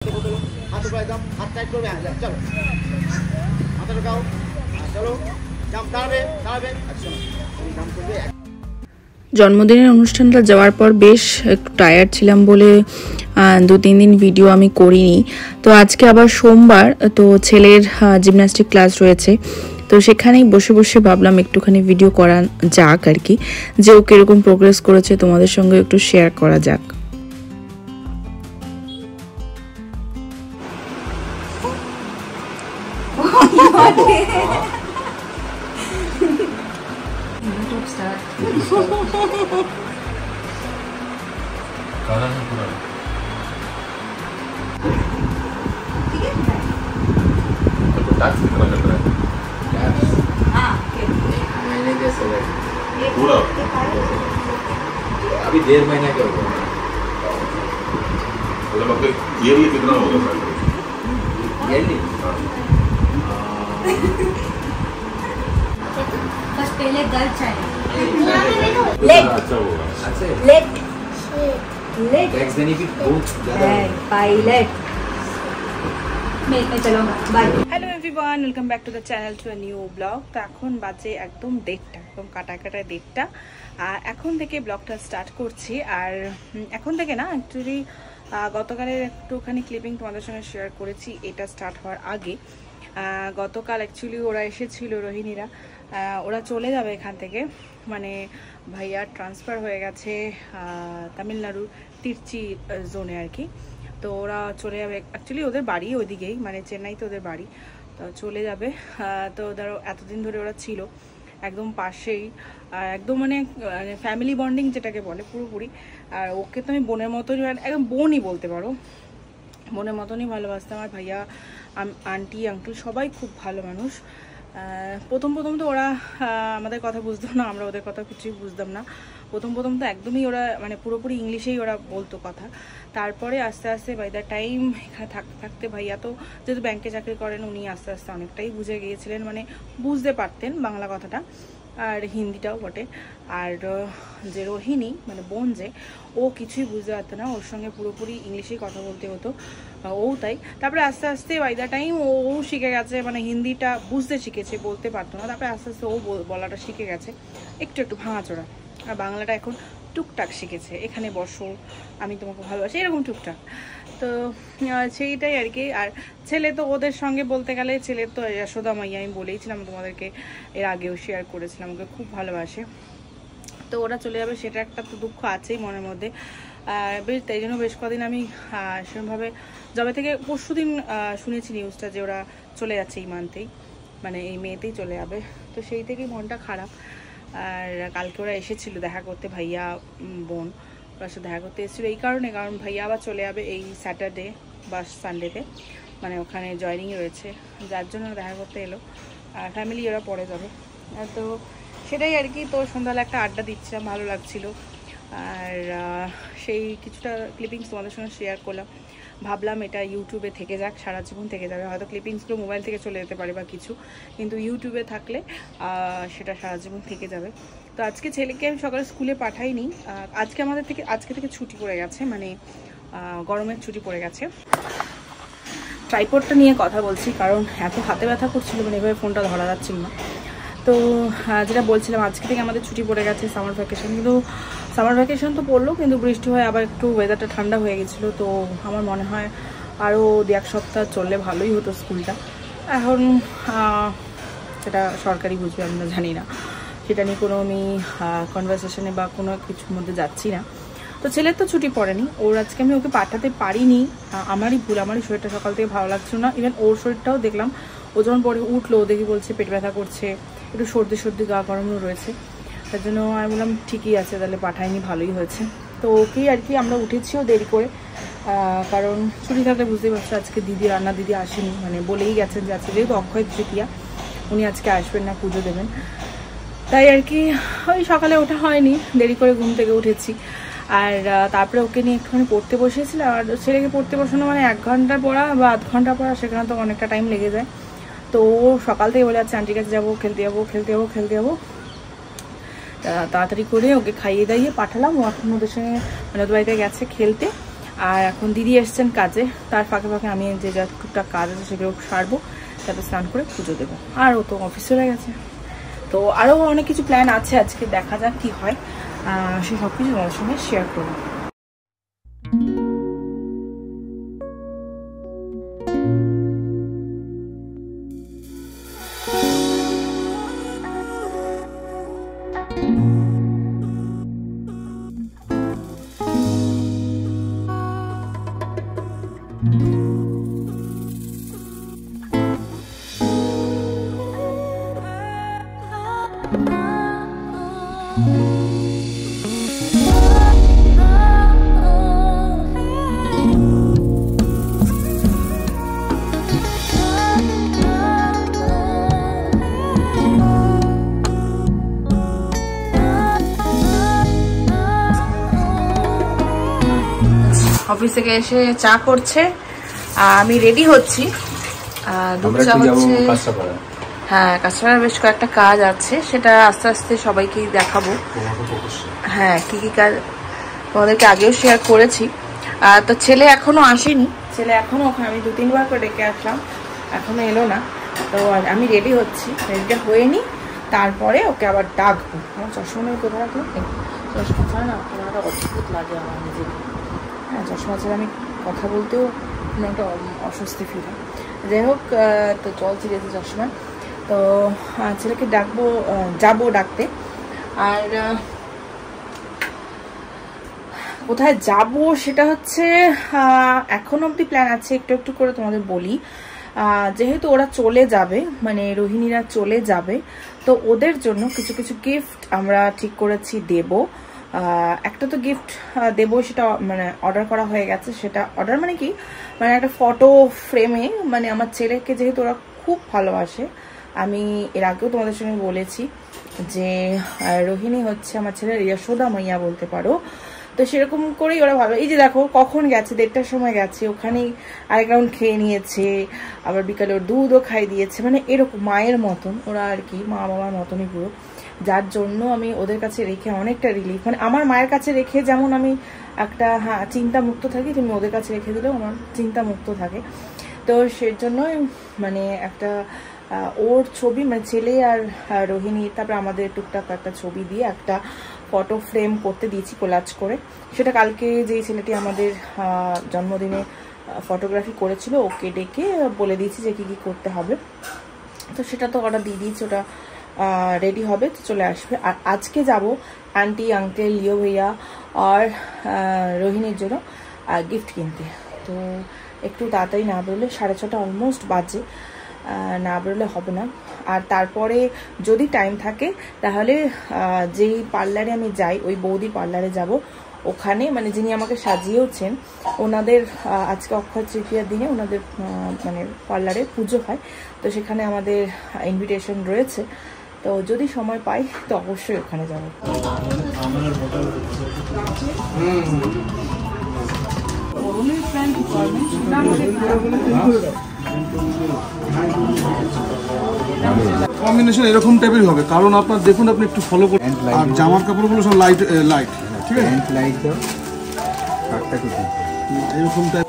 हाथ ऊपर एकदम हाथ टाइट करबे चलो माथा ढुकाओ चलो জাম্প দাঁড়াবে দাঁড়াবে আচ্ছা জাম্প করবে। জন্মদিনের অনুষ্ঠানটা যাওয়ার পর বেশ একটু টায়ার্ড ছিলাম বলে 2-3 দিন ভিডিও আমি করিনি। তো আজকে আবার সোমবার, তো ছেলের জিমন্যাস্টিক ক্লাস রয়েছে, তো সেখানেই বসে বসে ভাবলাম একটুখানি ভিডিও করা যাক আর কি, যে ও কীরকম প্রোগ্রেস করেছে তোমাদের সঙ্গে একটু শেয়ার করা যাক। अभी 1.5 महीना का होगा। मतलब ईयरली कितना होगा सैलरी? ईयरली बस पहले गर्ल चाहिए। लेट अच्छा होगा। अच्छा है। लेट लेट टैक्स बेनिफिट बहुत ज़्यादा है। पायलट मैं चलो bye. Hello everyone, welcome back to the channel to a new blog. তো এখন বাজে একদম 1:30, একদম কাটায় 1:30। আর এখন থেকে ব্লগটা স্টার্ট করছি। আর এখন থেকে না, অ্যাকচুয়ালি গতকালের একটুখানি ক্লিপিং তোমাদের সঙ্গে শেয়ার করেছি এটা স্টার্ট হওয়ার আগে। গতকাল অ্যাকচুয়ালি ওরা এসেছিল, রোহিণীরা, ওরা চলে যাবে এখান থেকে, মানে ভাইয়া ট্রান্সফার হয়ে গেছে তামিলনাড়ুর তিরচি জোনে আর কি। তো ওরা চলে যাবে, অ্যাকচুয়ালি ওদের বাড়ি ওইদিকেই, মানে চেন্নাইতে ওদের বাড়ি, তো চলে যাবে। তো ধরো এতদিন ধরে ওরা ছিল একদম পাশেই, একদম মানে ফ্যামিলি বন্ডিং যেটাকে বলে পুরোপুরি। আর ওকে তো আমি বোনের মতনই, একদম বোনই বলতে পারো, বোনের মতনই ভালোবাসতাম। আর ভাইয়া, আন্টি, আঙ্কেল সবাই খুব ভালো মানুষ। প্রথম তো ওরা আমাদের কথা বুঝতাম না, আমরা ওদের কথা কিছুই বুঝতাম না। প্রথম তো একদমই ওরা মানে পুরোপুরি ইংলিশেই ওরা বলতো কথা। তারপরে আস্তে আস্তে বাই দ্য টাইম এখানে থাকতে ভাইয়া তো যেহেতু ব্যাংকে চাকরি করেন, উনি আস্তে আস্তে অনেকটাই বুঝে গিয়েছিলেন, মানে বুঝতে পারতেন বাংলা কথাটা আর হিন্দিটাও বটে। আর যে রোহিণী মানে বোন, যে ও কিছুই বুঝতে পারতো না, ওর সঙ্গে পুরোপুরি ইংলিশেই কথা বলতে হতো, ও তাই। তারপরে আস্তে আস্তে বাই দ্য টাইম ও শিখে গেছে, মানে হিন্দিটা বুঝতে শিখেছে, বলতে পারতো না। তারপরে আস্তে আস্তে ও বলাটা শিখে গেছে, একটু ভাঙাচোরা। আর বাংলাটা এখন টুকটাক শিখেছে, এখানে বসো, আমি তোমাকে ভালোবাসি, এরকম টুকটাক। তো সেইটাই আর কি। আর ছেলে তো ওদের সঙ্গে বলতে গেলে, ছেলের তো যশোদা মাইয়া, আমি বলেইছিলাম তোমাদেরকে, এর আগেও শেয়ার করেছিলাম, ওকে খুব ভালোবাসে। তো ওরা চলে যাবে, সেটা একটা তো দুঃখ আছেই মনের মধ্যে। বেশ তাই জন্য বেশ কদিন আমি সেরকমভাবে, যবে থেকে পরশুদিন শুনেছি নিউজটা যে ওরা চলে যাচ্ছে এই মান্থেই, মানে এই মেয়েতেই চলে যাবে, তো সেই থেকেই মনটা খারাপ। আর কালকে ওরা এসেছিল দেখা করতে, ভাইয়া বোন ওরা সাথে দেখা করতে এসেছিলো এই কারণ ভাইয়া আবার চলে যাবে এই স্যাটারডে বা সানডেতে, মানে ওখানে জয়েনিং রয়েছে, যার জন্য দেখা করতে এলো। আর ফ্যামিলি ওরা পরে যাবে, তো সেটাই আর কি। তো সন্ধ্যাবেলা একটা আড্ডা দিচ্ছিলাম, ভালো লাগছিল। আর সেই কিছুটা ক্লিপিংস তোমাদের সঙ্গে শেয়ার করলাম, ভাবলাম এটা ইউটিউবে থেকে যাক, সারা জীবন থেকে যাবে। হয়তো ক্লিপিংসগুলো মোবাইল থেকে চলে যেতে পারে বা কিছু, কিন্তু ইউটিউবে থাকলে সেটা সারা জীবন থেকে যাবে। তো আজকে ছেলেকে আমি সকালে স্কুলে পাঠাইনি, আজকে থেকে ছুটি পড়ে গেছে, মানে গরমের ছুটি পড়ে গেছে। ট্রাইপডটা নিয়ে কথা বলছি, কারণ এত হাতে ব্যথা করছিল, মানে এভাবে ফোনটা ধরা যাচ্ছিল না। তো যেটা বলছিলাম, আজকে থেকে আমাদের ছুটি পড়ে গেছে সামার ভ্যাকেশন। কিন্তু সামার ভ্যাকেশন তো পড়লো, কিন্তু বৃষ্টি হয়, আবার একটু ওয়েদারটা ঠান্ডা হয়ে গেছিলো। তো আমার মনে হয় আরও 1 সপ্তাহ চললে ভালোই হতো স্কুলটা। এখন সেটা সরকারি বুঝবে, আমরা জানি না, সেটা নিয়ে কোনো আমি কনভারসেশনে বা কোনো কিছুর মধ্যে যাচ্ছি না। তো ছেলের তো ছুটি পড়েনি, ওর আজকে আমি ওকে পাঠাতে পারিনি, আমারই ভুল। আমারই শরীরটা সকাল থেকে ভালো লাগছিল না, ইভেন ওর শরীরটাও দেখলাম, ও যখন পরে উঠলো দেখি বলছে পেট ব্যথা করছে, একটু সর্দি গা গরমও রয়েছে। তার জন্য আমি বললাম ঠিকই আছে, তাহলে পাঠাইনি, ভালোই হয়েছে। তো ওকেই আর কি আমরা উঠেছিও দেরি করে, কারণ ছুটি থাকলে বুঝতেই পারছো, আজকে রান্না দিদি আসেনি, মানে বলেই গেছেন যে আজকে যেহেতু অক্ষয় তৃতীয়া, উনি আজকে আসবেন না, পুজো দেবেন, তাই আর কি ওই সকালে ওঠা হয়নি, দেরি করে ঘুম থেকে উঠেছি। আর তারপরে ওকে নিয়ে একটুখানি পড়তে বসিয়েছিলাম। আর ছেলেকে পড়তে বসানো মানে 1 ঘন্টা পড়া বা আধ ঘন্টা পড়া, সেখানে তো অনেকটা টাইম লেগে যায়। তো সকাল থেকে বলে যাচ্ছে আন্টির কাছে যাবো, খেলতে যাবো। তাড়াতাড়ি করে ওকে খাইয়ে দাইয়ে পাঠালাম, ও এখন ওদের সঙ্গে মানে ওদের বাড়িতে গেছে খেলতে। আর এখন দিদি এসছেন কাজে, তার ফাঁকে ফাঁকে আমি যে যতটুকটা কাজ আছে সেগুলো সারবো, তারপর স্নান করে পুজো দেবো। আর ও তো অফিস চলে গেছে। তো আরও অনেক কিছু প্ল্যান আছে আজকে, দেখা যাক কী হয়, সে সব কিছু তোমাদের সঙ্গে শেয়ার করবো। অফিস থেকে এসে চা করছে, আমি রেডি হচ্ছি। দুধ চা হচ্ছে, হ্যাঁ কাস্টমারের বেশ কয়েকটা কাজ আছে, সেটা আস্তে আস্তে সবাইকে দেখাবো। হ্যাঁ কি কি কাজ তোমাদেরকে আগেও শেয়ার করেছি। তো ছেলে এখনো আসেনি, ছেলে এখনো ওখানে, আমি 2-3 বার করে ডেকে আসলাম, এখনো এলো না। তো আমি রেডি হচ্ছি, রেডিটা হয়ে নি, তারপরে ওকে আবার ডাকবো। আমার চশমা কোথায় রাখলাম, চশমা ছাড়া না একটা অদ্ভুত লাগে আমার নিজেকে। হ্যাঁ চশমা ছাড়া আমি কথা বলতেও একটা অস্বস্তি ফিল হয়। যাই হোক, তো জল ছিঁড়েছে চশমা। তো ছেলেকে ডাকবো, যাবো ডাকতে। আর কোথায় যাব সেটা হচ্ছে এখন অবধি প্ল্যান আছে, একটু একটু করে তোমাদের বলি। যেহেতু ওরা চলে যাবে, মানে রোহিণীরা চলে যাবে, তো ওদের জন্য কিছু কিছু গিফট আমরা ঠিক করেছি দেব। একটা তো গিফট দেবো, সেটা মানে অর্ডার করা হয়ে গেছে। সেটা অর্ডার মানে কি, মানে একটা ফটো ফ্রেমে, মানে আমার ছেলেকে যেহেতু ওরা খুব ভালোবাসে, আমি এর আগেও তোমাদের সঙ্গে বলেছি যে রোহিণী হচ্ছে আমার ছেলের যশোদা মাইয়া বলতে পারো। তো সেরকম করেই ওরা ভালো, এই যে দেখো কখন গেছে, 1:30টার সময় গেছে, ওখানেই আরেক রাউন্ড খেয়ে নিয়েছে, আবার বিকালে ওর দুধও খাই দিয়েছে, মানে এরকম মায়ের মতন ওরা আর কি, মা বাবার মতনই পুরো। যার জন্য আমি ওদের কাছে রেখে অনেকটা রিলিফ, মানে আমার মায়ের কাছে রেখে যেমন আমি একটা চিন্তা মুক্ত থাকি, তুমি ওদের কাছে রেখে দিলেও আমার চিন্তা মুক্ত থাকে। তো সেজন্যই মানে একটা ওর ছবি, মানে ছেলে আর রোহিণী, তারপরে আমাদের টুকটাক একটা ছবি দিয়ে একটা ফটো ফ্রেম করতে দিয়েছি কোলাজ করে। সেটা কালকে যেই ছেলেটি আমাদের জন্মদিনে ফটোগ্রাফি করেছিল, ওকে ডেকে বলে দিয়েছি যে কী কী করতে হবে। তো সেটা তো অর্ডার দিয়ে দিয়েছি, ওটা রেডি হবে, তো চলে আসবে। আর আজকে যাব আন্টি আঙ্কেল লিও ভাইয়া আর রোহিণীর জন্য গিফট কিনতে। তো একটু তাড়াতাড়ি না বেরোলে, 6:30 অলমোস্ট বাজে, না বেরোলে হবে না। আর তারপরে যদি টাইম থাকে তাহলে যেই পার্লারে আমি যাই, ওই বৌদি পার্লারে যাব। ওখানে মানে যিনি আমাকে সাজিয়েওছেন, ওনাদের আজকে অক্ষয় তৃতীয়ার দিনে ওনাদের মানে পার্লারে পুজো হয়, তো সেখানে আমাদের ইনভিটেশন রয়েছে। তো যদি সময় পাই তো অবশ্যই ওখানে যাব। কম্বিনেশন এরকম টাইপের হবে, কারণ আপনার দেখুন, আপনি একটু ফলো করুন। আর জামার কাপড়গুলো সব লাইট লাইট, ঠিক আছে, লাইট দাও, এরকম টাইপ।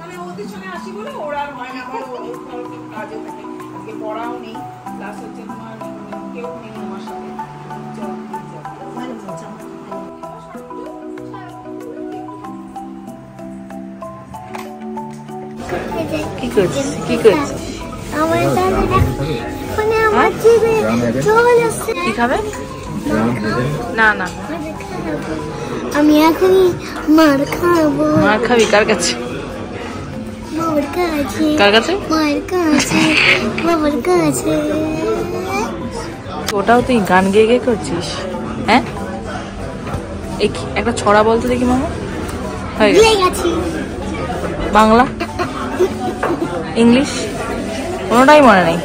মানে ওদের সঙ্গে আসি বলে ওরা আর হয় না, আমার কাজে থাকে, আজকে পড়াও নেই, প্লাস হচ্ছে তোমার কেউ নেই আমার সাথে। কি করছিস? আমার ওখানে আমার জিভে জল আসছে। কি খাবে? না না, আমি এখনই মার খাবো। মার খাবি? কার কাছে? বাবার কাছে। কার কাছে? মায়ের কাছে, বাবার কাছে। ওটাও তুই গান গেয়ে গেয়ে করছিস? হ্যাঁ, এই কি একটা ছড়া বলতো দেখি মামা। হয়ে গেছে। ভুলে গেছি। বাংলা, ইংলিশ কোনোটাই মনে নেই।